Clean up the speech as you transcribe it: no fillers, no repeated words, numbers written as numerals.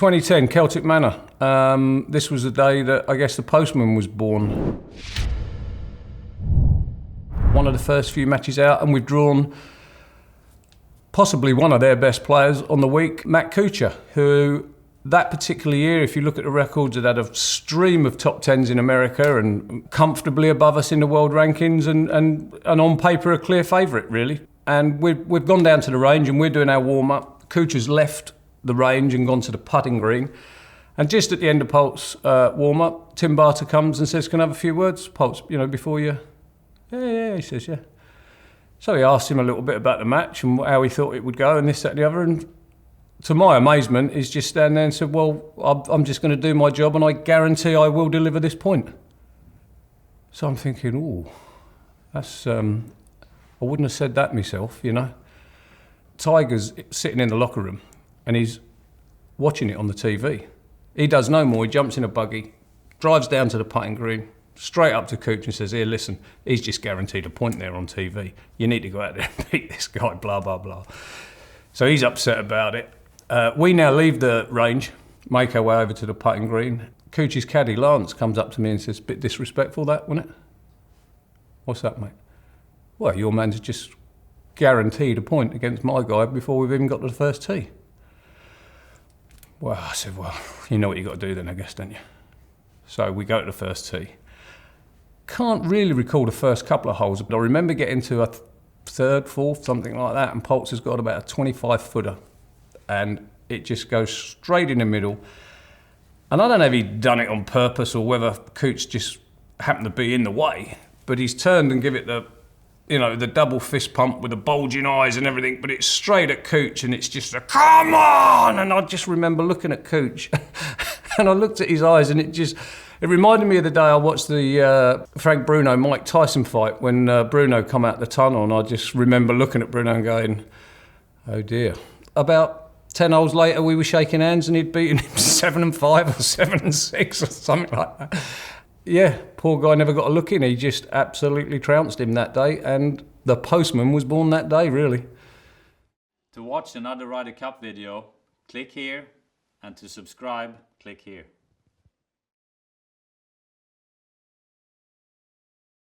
2010, Celtic Manor. This was the day that I guess the Postman was born. One of the first few matches out, and we've drawn possibly one of their best players on the week, Matt Kuchar, who that particular year, if you look at the records, had a stream of top tens in America and comfortably above us in the world rankings and on paper a clear favourite, really. And we've gone down to the range and we're doing our warm-up. Kuchar's left the range and gone to the putting green. And just at the end of Polt's warm-up, Tim Barter comes and says, "Can I have a few words, Polt, before you..." Yeah, he says, yeah. So he asked him a little bit about the match and how he thought it would go and this, that and the other. And to my amazement, he's just standing there and said, "Well, I'm just going to do my job and I guarantee I will deliver this point." So I'm thinking, oh, that's... I wouldn't have said that myself, Tiger's sitting in the locker room and he's watching it on the TV. He does no more. He jumps in a buggy, drives down to the putting green, straight up to Kuchar and says, "Here, listen, he's just guaranteed a point there on TV. You need to go out there and beat this guy, blah, blah, blah." So he's upset about it. We now leave the range, make our way over to the putting green. Kuchar's caddy, Lance, comes up to me and says, "Bit disrespectful that, wasn't it?" "What's that, mate?" "Well, your man's just guaranteed a point against my guy before we've even got to the first tee." Well, I said, "Well, you know what you got to do then, I guess, don't you?" So we go to the first tee. Can't really recall the first couple of holes, but I remember getting to a third, fourth, something like that, and Poulter's got about a 25-footer, and it just goes straight in the middle. And I don't know if he'd done it on purpose or whether Kuchar just happened to be in the way, but he's turned and give it the double fist pump with the bulging eyes and everything, but it's straight at Kuchar and it's just a "come on!" And I just remember looking at Kuchar and I looked at his eyes and it reminded me of the day I watched the Frank Bruno-Mike Tyson fight when Bruno come out the tunnel, and I just remember looking at Bruno and going, oh dear. About 10 holes later we were shaking hands and he'd beaten him 7-5 or 7-6 or something like that. Yeah, poor guy never got a look in. He just absolutely trounced him that day, and the Postman was born that day, really. To watch another Ryder Cup video, click here, and to subscribe, click here.